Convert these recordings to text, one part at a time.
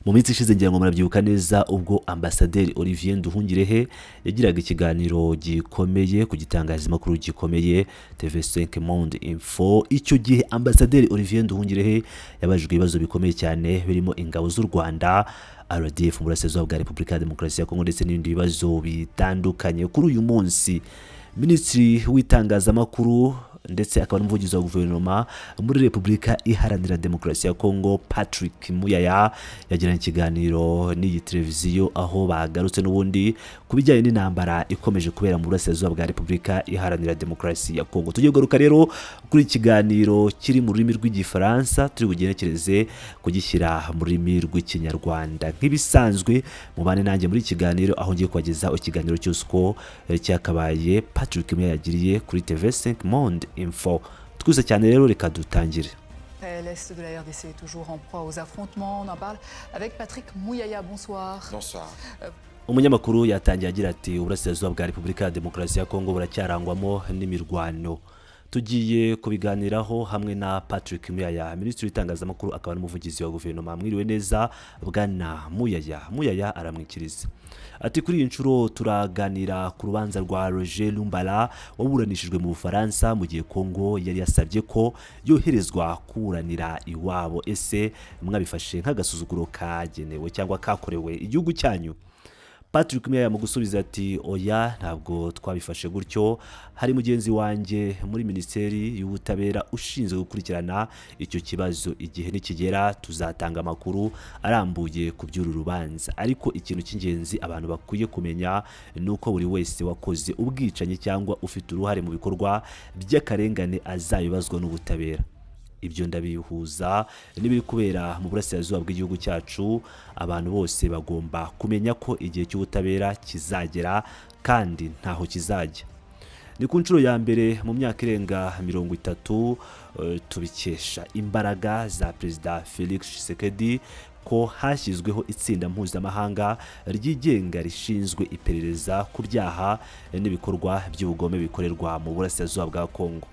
Mu minsi ishize ngira ngo murabyibuka neza ubwo ambasaderi Nduhungirehe yagiraga ikiganiro gikomeye ku gitangazamakuru gikomeye TV5 Monde Info. Icyo gihe ambasaderi Nduhungirehe yabajijwe ibibazo bikomeye cyane birimo ingabo z'u Rwanda, RDF mu burasirazuba bwa Repubulika ya Demokarasi ya Kongo ndetse n'ibindi bibazo bitandukanye. Kuri uyu munsi Minisitiri w'itangazamakuru ndetse akaba n'umuvugizi wa guverinoma muri Repubulika Iharanira Demokarasi ya Kongo Patrick Muyaya yagiranye ikiganiro n'iyi televiziyo aho bagarutse n'ubundi kubijyanye n'intambara ikomeje kubera mu burasirazuba bwa Repubulika Iharanira Demokarasi ya Kongo. Tugiye kugaruka rero kuri ikiganiro kiri mu rurimi rw'igifaransa, turi bugenekereze kugishyira mu rurimi rw'ikinyarwanda nk'ibisanzwe. Mubane nanjye muri ikiganiro aho ngiye kwageza ikiganiro cyose uko cyakabaye Patrick Muyaya yagiriye kuri TV5 Monde Info. Twese cyane rero reka dutangire. L'Est de la RDC est toujours en proie aux affrontements. On en parle avec Patrick Muyaya. Bonsoir. Bonsoir. Umunyamakuru yatangiye agira ati uburasirazuba bwa Repubulika ya Demokarasi ya Kongo buracyarangwamo n'imirwano. Tugiye kubiganiraho hamwe na Patrick Muyaya, Minisitiri w'itangazamakuru akaba n'umuvugizi wa guverinoma. Mwiriwe neza bwana Muyaya. Muyaya aramwikiriza ati kuri iyi nshuro turaganira ku rubanza rwa Roger Lumbala waburanishijwe mu Bufaransa mu gihe Kongo yari yasabye ko yoherezwa kuburanira iwabo. Ese mwabifashe nk'agasuzuguro kagenewe cyangwa kakorewe igihugu cyanyu? Patrick Muyaya mu gusubiza ati oya, ntabwo twabifashe gutyo. Hari mugenzi wanjye muri Minisiteri y'Ubutabera ushinzwe gukurikirana icyo kibazo. Igihe nikigera tuzatanga amakuru arambuye ku by'uru rubanza, ariko ikintu cy'ingenzi abantu bakwiye kumenya nuko buri wese wakoze ubwicanyi cyangwa ufite uruhare mu bikorwa by'akarengane azabibazwa n'ubutabera. Ibyo ndabihuza n'ibiri kubera mu burasirazuba bw'igihugu cyacu. Abantu bose bagomba kumenya ko igihe cy'ubutabera kizagera kandi ntaho kizajya. Ni ku nshuro ya mbere mu myaka irenga 30 tubikesha imbaraga za Perezida Felix Tshisekedi ko hashyizweho itsinda mpuzamahanga ryigenga rishinzwe iperereza ku byaha n'ibikorwa by'ubugome bikorerwa mu burasirazuba bwa Kongo.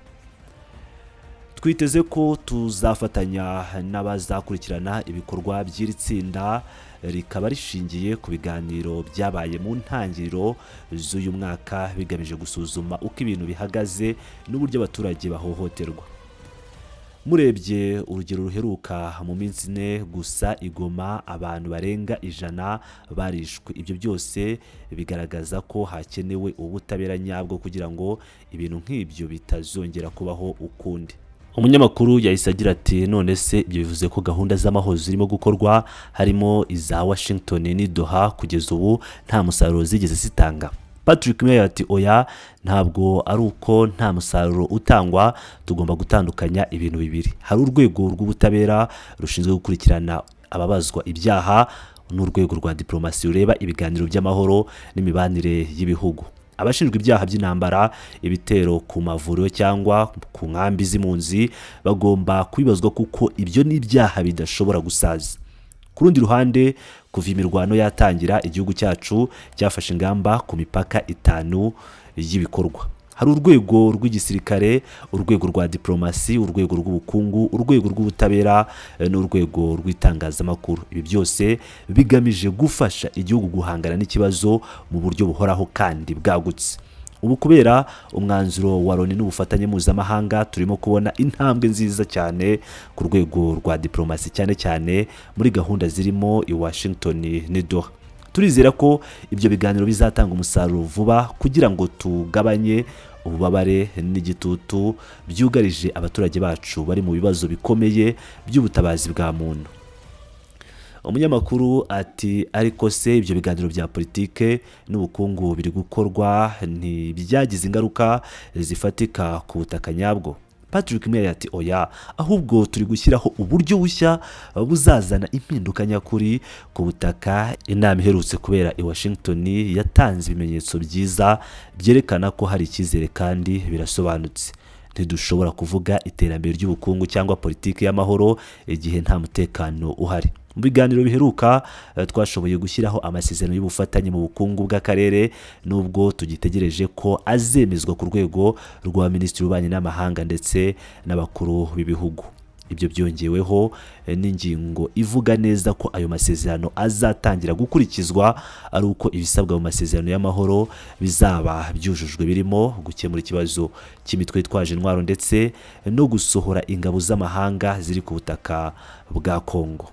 Twiteze ko tuzafatanya n'abazakurikirana ibikorwa by'iri tsinda, rikaba rishingiye ku biganiro byabaye mu ntangiriro z'uyu mwaka bigamije gusuzuma uko ibintu bihagaze n'uburyo abaturage bahohoterwa. Murebye urugero ruheruka mu minsi 4 gusa i Goma abantu barenga 100 barishwe. Ibyo byose bigaragaza ko hakenewe ubutabera nyabwo kugira ngo ibintu nk'ibyo bitazongera kubaho ukundi. Umunyamakuru yahise agira ati none se ibyo bivuze ko gahunda z'amahoro zirimo gukorwa harimo iza Washington ni Doha kugeza ubu nta musaruro zigeze zitanga? Patrick Muyaya ati oya, ntabwo ari uko nta musaruro utangwa. Tugomba gutandukanya ibintu bibiri. Hari urwego rw'ubutabera rushinzwe gukurikirana ababazwa ibyaha n'urwego rwa diplomasi rureba ibiganiro by'amahoro n'imibanire y'ibihugu. Abashinzwe ibyaha by'intambara, ibitero ku mavuriro cyangwa ku nkambi z'impunzi bagomba kwibazwa kuko ibyo ni ibyaha bidashobora gusaza. Ku rundi ruhande, kuva imirwano yatangira igihugu cyacu cyafashe ingamba ku mipaka 5 y'ibikorwa. Hari urwego rw'igisirikare, urwego rwa diplomasi, urwego rw'ubukungu, urwego rw'ubutabera n'urwego rw'itangazamakuru. Ibi byose bigamije gufasha igihugu guhangana n'ikibazo mu buryo buhoraho kandi bwagutse. Ubu kubera umwanzuro wa Loni n'ubufatanye mpuzamahanga turimo kubona intambwe nziza cyane ku rwego rwa diplomasi, cyane cyane muri gahunda zirimo i Washington ni Doha. Turizera ko ibyo biganiro bizatanga umusaruro vuba kugira ngo tugabanye ububabare n'igitutu byugarije abaturage bacu bari mu bibazo bikomeye by'ubutabazi bwa muntu. Umunyamakuru ati ariko se ibyo biganiro bya politike n'ubukungu biri gukorwa ntibyagize ingaruka zifatika ku butaka nyabwo? Patrick Muyaya ati oya, ahubwo turi gushyiraho uburyo bushya buzazana impinduka nyakuri ku butaka. Inama iherutse kubera i Washington yatanze ibimenyetso byiza byerekana ko hari icyizere kandi birasobanutse. Ntidushobora kuvuga iterambere ry'ubukungu cyangwa politiki y'amahoro igihe nta mutekano uhari. Mu biganiro biheruka twashoboye gushyiraho amasezerano y'ubufatanye mu bukungu bw'akarere, nubwo tugitegereje ko azemezwa ku rwego rwa Minisitiri w'Ububanyi n'Amahanga ndetse n'abakuru b'ibihugu. Ibyo byongeweho n'ingingo ivuga neza ko ayo masezerano azatangira gukurikizwa ari uko ibisabwa mu masezerano y'amahoro bizaba byujujwe, birimo gukemura ikibazo cy'imitwe yitwaje intwaro ndetse no gusohora ingabo z'amahanga ziri ku butaka bwa Kongo.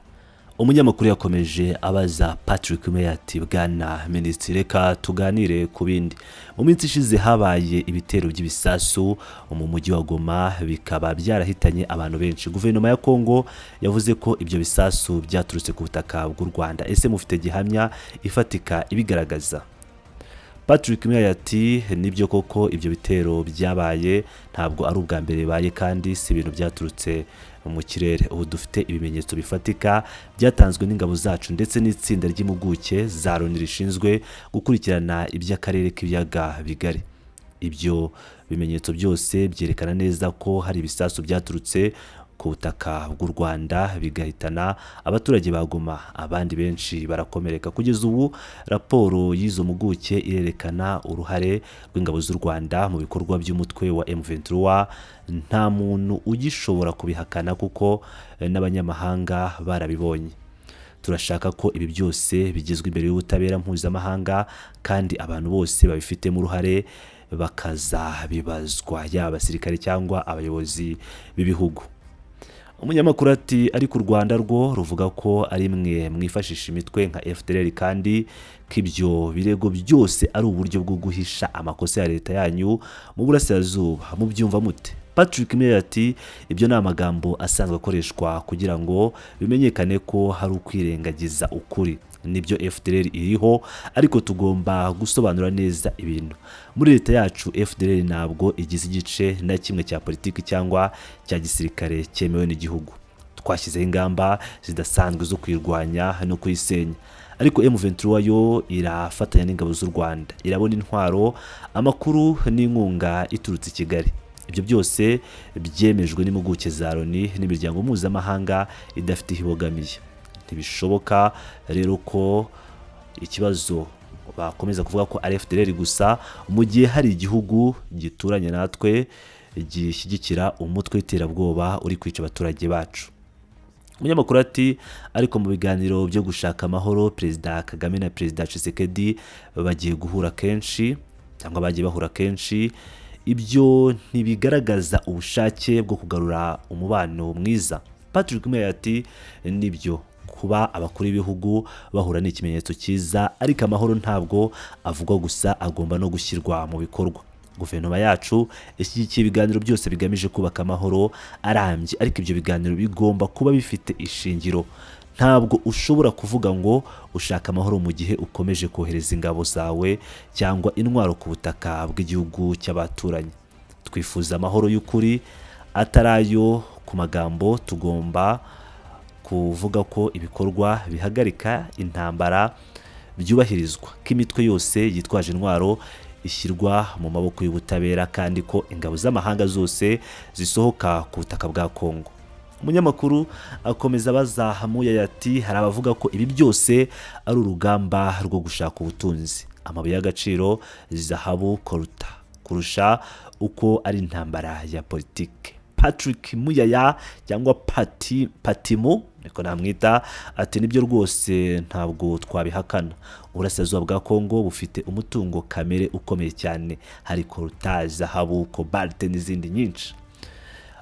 Umunyamakuru yakomeje abaza Patrick Muyaya ati bwana minisitiri, reka tuganire ku bindi. Mu minsi ishize habaye ibitero by'ibisasu mu mujyi wa Goma bikaba byarahitanye abantu benshi. Guverinoma ya Kongo yavuze ko ibyo bisasu byaturutse ku butaka bw'u Rwanda. Ese mufite gihamya ifatika ibigaragaza? Patrick Muyaya ati nibyo koko ibyo bitero byabaye, ntabwo ari ubwa mbere bibaye kandi si ibintu byaturutse mu kirere. Ubu dufite ibimenyetso bifatika byatanzwe n'ingabo zacu ndetse n'itsinda ry'impuguke za Loni rishinzwe gukurikirana iby'akarere k'ibiyaga bigari. Ibyo bimenyetso byose byerekana neza ko hari ibisasu byaturutse ku butaka bw'u Rwanda bigahitana abaturage ba Goma, abandi benshi barakomereka. Kugeza ubu raporo y'izo mpuguke irerekana uruhare rw'ingabo z'u Rwanda mu bikorwa by'umutwe wa M23. Nta muntu ugishobora kubihakana kuko n'abanyamahanga barabibonye. Turashaka ko ibi byose bigezwe imbere y'ubutabera mpuzamahanga kandi abantu bose babifitemo uruhare bakazabibazwa, yaba abasirikare cyangwa abayobozi b'ibihugu. Umunyamakuru ati ariko u Rwanda rwo ruvuga ko ari mwe mwifashisha imitwe nka FDLR kandi k'ibyo birego byose ari uburyo bwo guhisha amakosa ya leta yanyu mu burasirazuba. Mubyumva mute? Patrick Muyaya ati ibyo ni amagambo asanzwe akoreshwa kugira ngo bimenyekane ko hari ukwirengagiza ukuri. Nibyo FDLR iriho, ariko tugomba gusobanura neza ibintu. Muri leta yacu FDLR ntabwo igize igice na kimwe cya politiki cyangwa cya gisirikare cyemewe n'igihugu. Twashyizeho ingamba zidasanzwe zo kwirwanya no kuyisenya, ariko M23 yo irafatanya n'ingabo z'u Rwanda, irabona intwaro, amakuru n'inkunga iturutse i Kigali. Ibyo byose byemejwe n'impuguke za Loni n'imiryango mpuzamahanga idafite ihibogamiye. Ntibishoboka rero ko ikibazo bakomeza kuvuga ko ari FDLR gusa mu gihe hari igihugu gituranye natwe gishyigikira umutwe w'iterabwoba uri kwica abaturage bacu. Umunyamakuru ati ariko mu biganiro byo gushaka amahoro Perezida Kagame na Perezida Tshisekedi bagiye guhura kenshi cyangwa bagiye bahura kenshi. Ibyo ntibigaragaza ubushake bwo kugarura umubano mwiza. Patrick Muyaya ati nibyo, kuba abakuru b'ibihugu bahura n'ikimenyetso cyiza, ariko amahoro ntabwo avugwa gusa, agomba no gushyirwa mu bikorwa. Guverinoma yacu ishyigikiye ibiganiro byose bigamije kubaka amahoro arambye, ariko ibyo biganiro bigomba kuba bifite ishingiro. Ntabwo ushobora kuvuga ngo ushaka amahoro mu gihe ukomeje kohereza ingabo zawe cyangwa intwaro ku butaka bw'igihugu cy'abaturanyi. Twifuza amahoro y'ukuri atarayo ku magambo. Tugomba kuvuga ko ibikorwa bihagarika intambara byubahirizwa, ko imitwe yose yitwaje intwaro ishyirwa mu maboko y'ubutabera kandi ko ingabo z'amahanga zose zisohoka ku butaka bwa Kongo. Umunyamakuru akomeza abaza Muyaya ati hari abavuga ko ibi byose ari urugamba rwo gushaka ubutunzi, amabuye y'agaciro, zahabu, koruta kurusha uko ari intambara ya politike. Patrick Muyaya cyangwa Patimu niko namwita ati nibyo rwose, ntabwo twabihakana. Uburasirazuba bwa Kongo bufite umutungo kamere ukomeye cyane, hari koruta, zahabu, cobalt n'izindi nyinshi.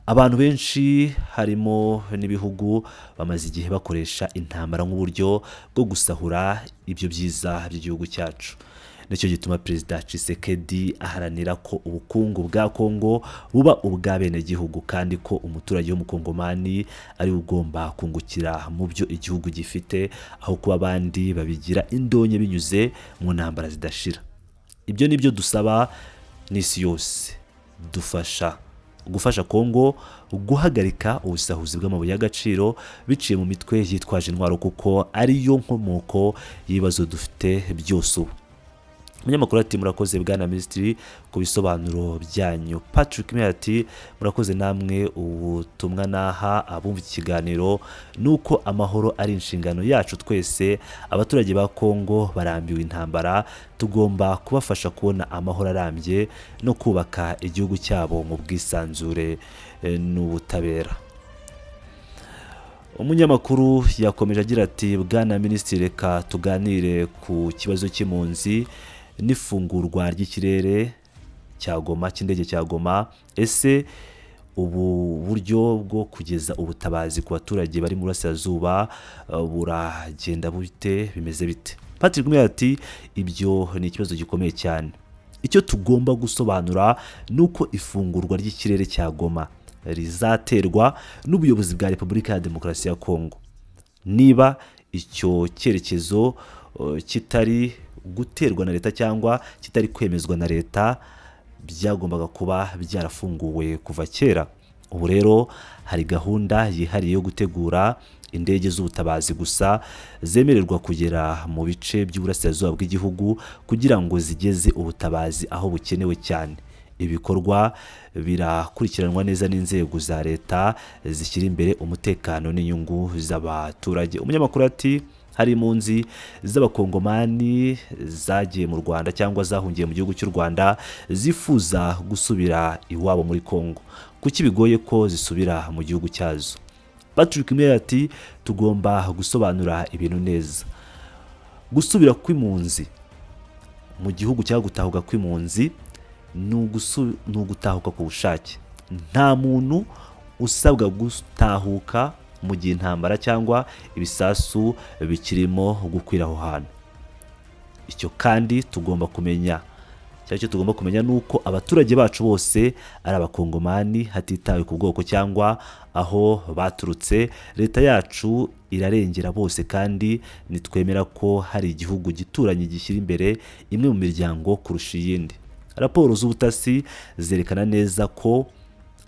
Abantu benshi harimo n'ibihugu bamaze igihe bakoresha intambara nk'uburyo bwo gusahura ibyo byiza by'igihugu cyacu. Nicyo gituma Perezida Tshisekedi aharanira ko ubukungu bwa Kongo buba ubw'abenegihugu kandi ko umuturage w'umukongomani ari ugomba kungukira mu byo igihugu gifite, aho kuba abandi babigira indonke binyuze mu ntambara zidashira. Ibyo nibyo dusaba n'isi yose. Gufasha Kongo guhagarika ubusahuzi bw'amabuye y'agaciro biciye mu mitwe yitwaje intwaro, kuko ariyo nkomoko y'ibibazo dufite byose ubu. Umunyamakuru ati murakoze bwana minisitiri ku bisobanuro byanyu. Patrick Muyaya ati murakoze namwe. Ubutumwa naha abumva ikiganiro nuko amahoro ari inshingano yacu twese. Abaturage ba Kongo barambiwe intambara, tugomba kubafasha kubona amahoro arambye no kubaka igihugu cyabo mu bwisanzure n'ubutabera. umunyamakuru yakomeje agira ati bwana minisitiri reka tuganire ku kibazo cy'impunzi n'ifungurwa ry'ikirere cya Goma cy'indege cya Goma. Ese ubu buryo bwo kugeza ubutabazi ku baturage bari mu burasirazuba buragenda bite, bimeze bite? Patrick Muyaya ati ibyo ni ikibazo gikomeye cyane. Icyo tugomba gusobanura nuko ifungurwa ry'ikirere cya Goma rizaterwa n'ubuyobozi bwa Repubulika ya Demokarasi ya Kongo. Niba icyo cyerekezo kitari guterwa na leta cyangwa kitari kwemezwa na leta, byagombaga kuba byarafunguwe kuva kera. Ubu rero hari gahunda yihariye yo gutegura indege z'ubutabazi gusa zemererwa kugera mu bice by'uburasirazuba bw'igihugu kugira ngo zigeze ubutabazi aho bukenewe cyane. Ibikorwa birakurikiranwa neza n'inzego za leta zishyira imbere umutekano n'inyungu z'abaturage. Umunyamakuru ati hari impunzi z'abakongomani zagiye mu Rwanda cyangwa zahungiye mu gihugu cy'u Rwanda zifuza gusubira iwabo muri Kongo. Kuki bigoye ko zisubira mu gihugu cyazo? Patrick Muyaya ati tugomba gusobanura ibintu neza. Gusubira kw'impunzi mu gihugu cyangwa gutahuka kw'impunzi ni ugutahuka ku bushake. Nta muntu usabwa gutahuka mu gihe intambara cyangwa ibisasu bikirimo gukwira aho hantu. Icyo kandi tugomba kumenya nuko abaturage bacu bose ari abakongomani hatitawe ku bwoko cyangwa aho baturutse. Leta yacu irarengera bose kandi nitwemera ko hari igihugu gituranye gishyira imbere imwe mu miryango kurusha iyindi. Raporo z'ubutasi zerekana neza ko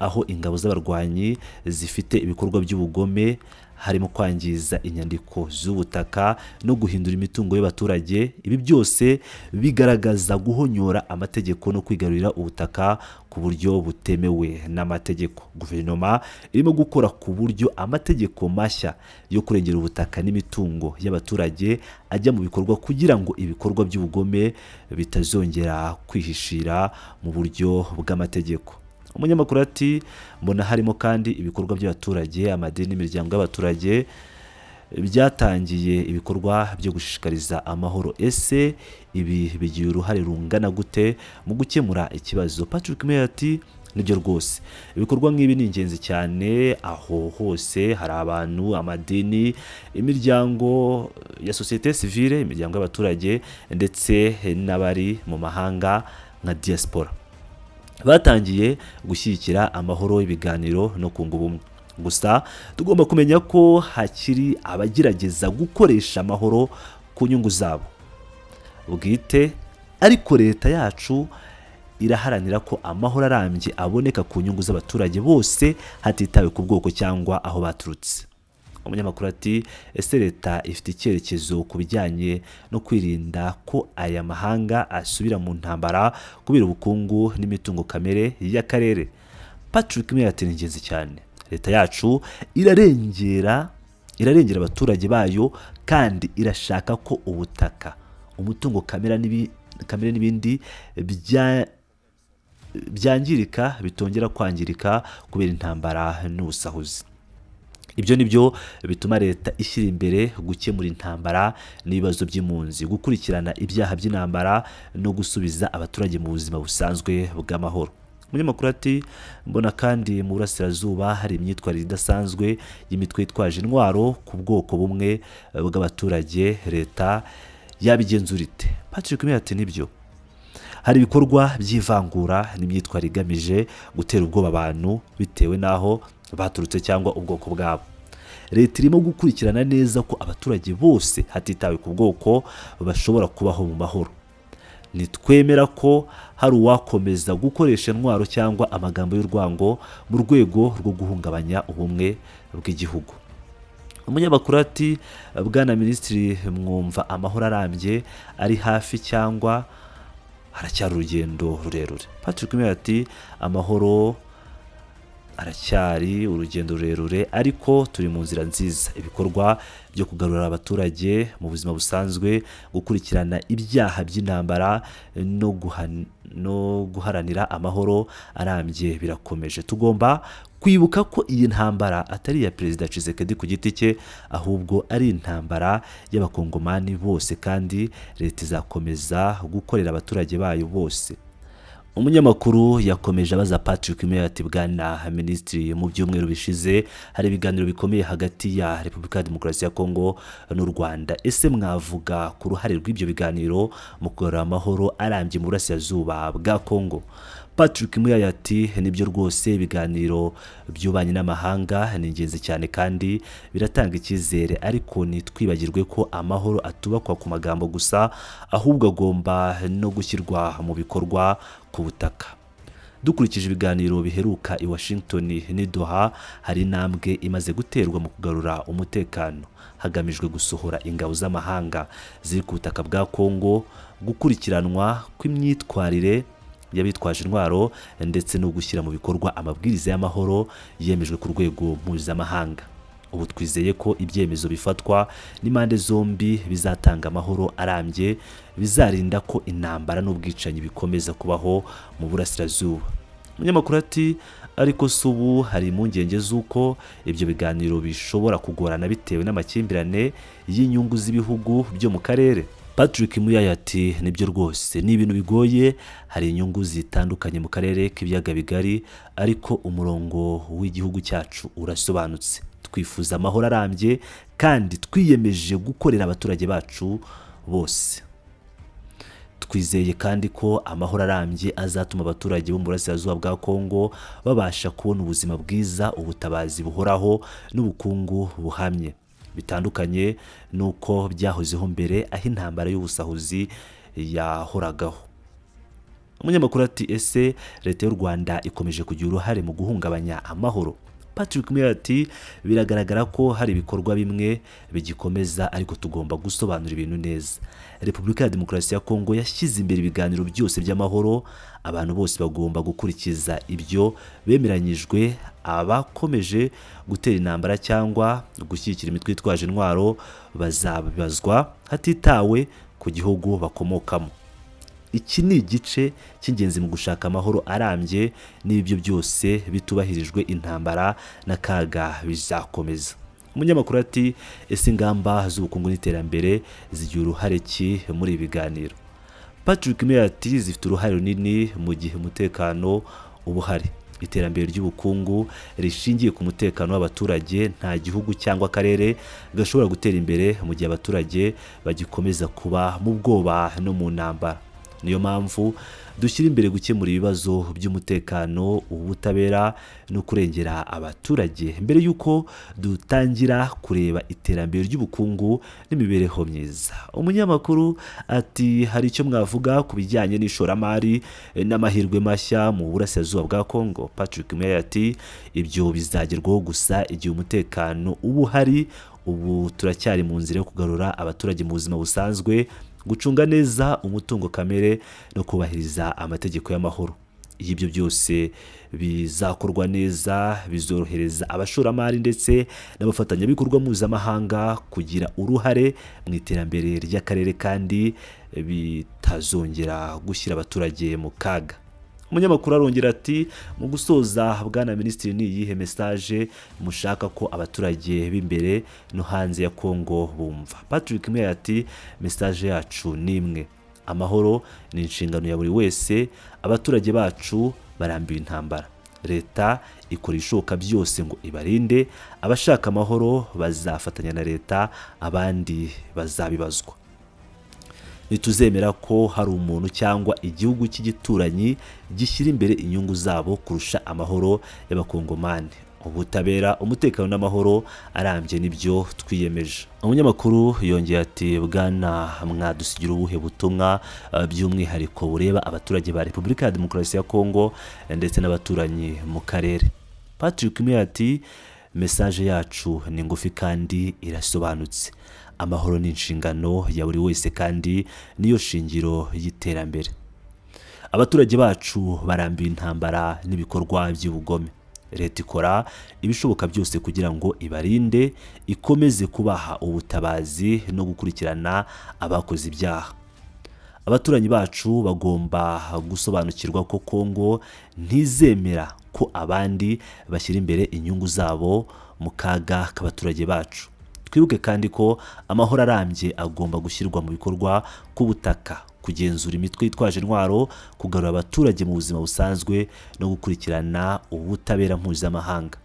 aho ingabo z'abarwanyi zifite ibikorwa by'ubugome harimo kwangiza inyandiko z'ubutaka no guhindura imitungo y'abaturage. Ibi byose bigaragaza guhonyora amategeko no kwigarurira ubutaka ku buryo butemewe n'amategeko. Guverinoma irimo gukora ku buryo amategeko mashya yo kurengera ubutaka n'imitungo y'abaturage ajya mu bikorwa kugira ngo ibikorwa by'ubugome bitazongera kwihishira mu buryo bw'amategeko. Umunyamakuru ati mbona harimo kandi ibikorwa by'abaturage, amadini n'imiryango y'abaturage byatangiye ibikorwa byo gushishikariza amahoro. Ese ibi bigiye uruhare rungana gute mu gukemura ikibazo? Patrick Muyaya ati nibyo rwose, ibikorwa nk'ibi ni ingenzi cyane. Aho hose hari abantu, amadini, imiryango ya sosiyete sivile, imiryango y'abaturage ndetse n'abari mu mahanga nka diaspora batangiye gushyigikira amahoro, ibiganiro no kunga ubumwe. Gusa tugomba kumenya ko hakiri abagerageza gukoresha amahoro ku nyungu zabo bwite, ariko leta yacu iraharanira ko amahoro arambye aboneka ku nyungu z'abaturage bose hatitawe ku bwoko cyangwa aho baturutse. Umunyamakuru ati ese leta ifite icyerekezo ku bijyanye no kwirinda ko aya mahanga asubira mu ntambara kubera ubukungu n'imitungo kamere y'akarere? Patrick Muyaya ati ni ingenzi cyane. Leta yacu irarengera abaturage bayo kandi irashaka ko ubutaka, umutungo kamere n'ibindi byangirika bitongera kwangirika kubera intambara n'ubusahuzi. Ibyo nibyo bituma leta ishyira imbere gukemura intambara n'ibibazo by'impunzi, gukurikirana ibyaha by'intambara no gusubiza abaturage mu buzima busanzwe bw'amahoro. Umunyamakuru ati mbona kandi mu burasirazuba hari imyitwarire idasanzwe y'imitwe yitwaje intwaro ku bwoko bumwe bw'abaturage. Leta yabigenzura ite? Patrick Muyaya ati nibyo, hari ibikorwa by'ivangura n'imyitwarire igamije gutera ubwoba abantu bitewe n'aho baturutse cyangwa ubwoko bwabo. Leta irimo gukurikirana neza ko abaturage bose hatitawe ku bwoko bashobora kubaho mu mahoro. Nitwemera ko hari uwakomeza gukoresha intwaro cyangwa amagambo y'urwango mu rwego rwo guhungabanya ubumwe bw'igihugu. Umunyamakuru ati bwana minisitiri, mwumva amahoro arambye ari hafi cyangwa haracyari urugendo rurerure? Patrick Muyaya ati amahoro aracyari urugendo rurerure ariko turi mu nzira nziza. Ibikorwa byo kugarura abaturage mu buzima busanzwe, gukurikirana ibyaha by'intambara no guharanira amahoro arambye birakomeje. Tugomba kwibuka ko iyi ntambara atari iya Perezida Tshisekedi ku giti cye, ahubwo ari intambara y'abakongomani bose kandi leta izakomeza gukorera abaturage bayo bose. Umunyamakuru yakomeje abaza Patrick Muyaya ati bwana Minisitiri, mu byumweru bishize hari ibiganiro bikomeye hagati ya Repubulika ya Demokarasi ya Kongo n'u Rwanda. Ese mwavuga ku ruhare rw'ibyo biganiro mu kugarura amahoro arambye mu burasirazuba bwa Kongo? Patrick Muyaya ati nibyo rwose, ibiganiro by'ububanyi n'amahanga ni ingenzi cyane kandi biratanga icyizere, ariko ntitwibagirwe ko amahoro atubakwa ku magambo gusa, ahubwo agomba no gushyirwa mu bikorwa ku butaka. Dukurikije ibiganiro biheruka i Washington n'i Doha, hari intambwe imaze guterwa mu kugarura umutekano hagamijwe gusohora ingabo z'amahanga ziri ku butaka bwa Kongo, gukurikiranwa kw'imyitwarire y'abitwaje intwaro ndetse no gushyira mu bikorwa amabwiriza y'amahoro yemejwe ku rwego mpuzamahanga. Ubu twizeye ko ibyemezo bifatwa n'impande zombi bizatanga amahoro arambye, bizarinda ko intambara n'ubwicanyi bikomeza kubaho mu burasirazuba. Umunyamakuru ati ariko subu hari impungenge z'uko ibyo biganiro bishobora kugorana bitewe n'amakimbirane y'inyungu z'ibihugu byo mu karere. Patrick Muyaya ati nibyo rwose, ni ibintu bigoye, hari inyungu zitandukanye mu karere k'ibiyaga bigari, ariko umurongo w'igihugu cyacu urasobanutse. Twifuza amahoro arambye kandi twiyemeje gukorera abaturage bacu bose. Twizeye kandi ko amahoro arambye azatuma abaturage bo mu burasirazuba bwa Kongo babasha kubona ubuzima bwiza, ubutabazi buhoraho n'ubukungu buhamye, bitandukanye nuko byahozeho mbere aho intambara y'ubusahuzi yahoragaho. Umunyamakuru ati ese leta y'u Rwanda ikomeje kugira uruhare mu guhungabanya amahoro? Patrick Muyaya ati biragaragara ko hari ibikorwa bimwe bigikomeza, ariko tugomba gusobanura ibintu neza. Repubulika ya Demokarasi ya Kongo yashyize imbere ibiganiro byose by'amahoro, abantu bose bagomba gukurikiza ibyo bemeranyijwe. Abakomeje gutera intambara cyangwa gushyigikira imitwe yitwaje intwaro bazabibazwa hatitawe ku gihugu bakomokamo. Iki ni igice cy'ingenzi mu gushaka amahoro arambye, n'ibyo byose bitubahirijwe intambara n'akaga bizakomeza. Umunyamakuru ati ese ingamba z'ubukungu n'iterambere zigira uruhare ki muri ibi biganiro? Patrick Muyaya ati zifite uruhare runini mu gihe umutekano uba uhari. Iterambere ry'ubukungu rishingiye ku mutekano w'abaturage. Nta gihugu cyangwa akarere gashobora gutera imbere mu gihe abaturage bagikomeza kuba mu bwoba no mu ntambara. Niyo mpamvu dushyira imbere gukemura ibibazo by'umutekano, ubutabera no kurengera abaturage mbere y'uko dutangira kureba iterambere ry'ubukungu n'imibereho myiza. Umunyamakuru ati hari icyo mwavuga ku bijyanye n'ishoramari n'amahirwe mashya mu burasirazuba bwa Kongo? Patrick Muyaya ati ibyo bizagerwaho gusa igihe umutekano uba uhari. Ubu turacyari mu nzira yo kugarura abaturage mu buzima busanzwe, gucunga neza umutungo kamere no kubahiriza amategeko y'amahoro. Iyo ibyo byose bizakorwa neza, bizorohereza abashoramari ndetse n'abafatanyabikorwa mpuzamahanga kugira uruhare mu iterambere ry'akarere kandi bitazongera gushyira abaturage mu kaga. Umunyamakuru arongera ati mu gusoza bwana Minisitiri, ni iyihe message mushaka ko abaturage b'imbere no hanze ya Kongo bumva? Patrick Muyaya ati message yacu ni imwe, amahoro ni inshingano ya buri wese. Abaturage bacu barambiwe intambara, leta ikora ishoka byose ngo ibarinde. Abashaka amahoro bazafatanya na leta, abandi bazabibazwa. Nituzemera ko hari umuntu cyangwa igihugu cy'igituranyi gishyira imbere inyungu zabo kurusha amahoro y'abakongomani, ubutabera, umutekano n'amahoro arambye nibyo twiyemeje. Umunyamakuru yongeye ati bwana mwadusigira ubuhe butumwa by'umwihariko bureba abaturage ba Repubulika ya Demokarasi ya Kongo ndetse n'abaturanyi mu karere? Patrick Muyaya ati message yacu ni ngufi kandi irasobanutse. Amahoro ni inshingano ya buri wese kandi niyo shingiro y'iterambere. Abaturage bacu barambiwe intambara n'ibikorwa by'ubugome. Leta ikora ibishoboka byose kugira ngo ibarinde, ikomeze kubaha ubutabazi no gukurikirana abakoze ibyaha. Abaturanyi bacu bagomba gusobanukirwa ko Kongo ntizemera ko abandi bashyira imbere inyungu zabo mu kaga k'abaturage bacu. Twibuke kandi ko amahoro arambye agomba gushyirwa mu bikorwa ku butaka, kugenzura imitwe yitwaje intwaro, kugarura abaturage mu buzima busanzwe no gukurikirana ubutabera mpuzamahanga.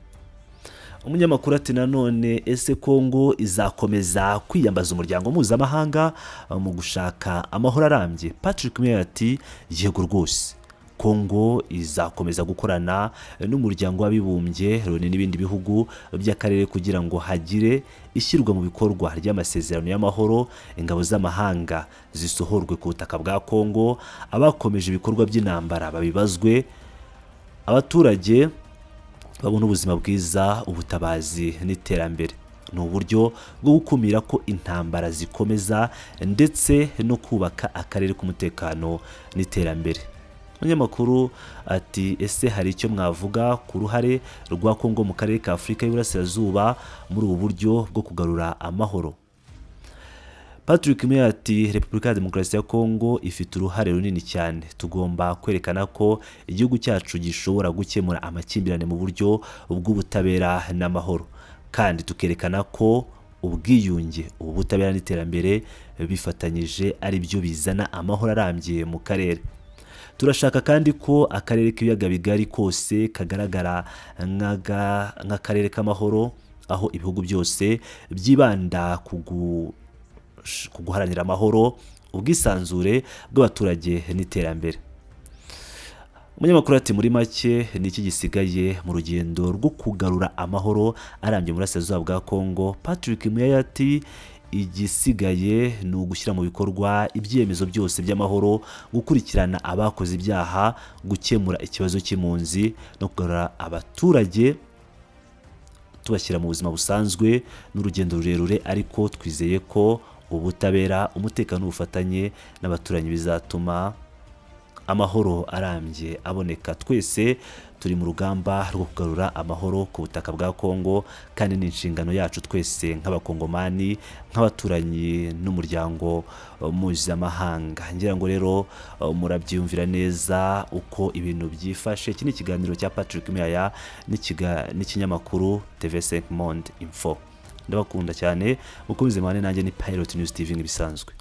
Umunyamakuru ati nanone ese Kongo izakomeza kwiyambaza umuryango mpuzamahanga mu gushaka amahoro arambye? Patrick Muyaya ati yego rwose, Kongo izakomeza gukorana n'umuryango w'abibumbye n'ibindi bihugu by'akarere kugira ngo hagire ishyirwa mu bikorwa ry'amasezerano y'amahoro, ingabo z'amahanga zisohorwe ku butaka bwa Kongo, abakomeje ibikorwa by'intambara babibazwe, abaturage babona ubuzima bwiza, ubutabazi n'iterambere. Ni uburyo bwo gukumira ko intambara zikomeza ndetse no kubaka akarere k'umutekano n'iterambere. Umunyamakuru ati ese hari icyo mwavuga ku ruhare rwa Kongo mu karere ka Afurika y'Iburasirazuba muri ubu buryo bwo kugarura amahoro? Patrick Muyaya ati Repubulika ya Demokarasi ya Kongo ifite uruhare runini cyane. Tugomba kwerekana ko igihugu cyacu gishobora gukemura amakimbirane mu buryo bw'ubutabera n'amahoro, kandi tukerekana ko ubwiyunge, ubutabera n'iterambere bifatanyije ari byo bizana amahoro arambye mu karere. Turashaka kandi ko akarere k'ibiyaga bigari kose kagaragara nk'akarere k'amahoro, aho ibihugu byose byibanda ku guharanira amahoro, ubwisanzure bw'abaturage n'iterambere. Umunyamakuru ati muri make ni iki gisigaye mu rugendo rwo kugarura amahoro arambye mu burasirazuba bwa Kongo? Patrick Muyaya ati igisigaye ni ugushyira mu bikorwa ibyemezo byose by'amahoro, gukurikirana abakoze ibyaha, gukemura ikibazo cy'impunzi no kugarura abaturage tubashyira mu buzima busanzwe. N'urugendo rurerure, ariko twizeye ko ubutabera, umutekano n'ubufatanye n'abaturanyi bizatuma amahoro arambye aboneka. Twese turi mu rugamba rwo kugarura amahoro ku butaka bwa Kongo, kandi ni inshingano yacu twese nk'abakongomani, nk'abaturanyi n'umuryango mpuzamahanga. Ngira ngo rero murabyumvira neza uko ibintu byifashe. Iki ni ikiganiro cya Patrick Muyaya n'ikinyamakuru TV5 Monde Info. Ndabakunda cyane, mukomeze mane nanjye ni Pilot News TV nk'ibisanzwe.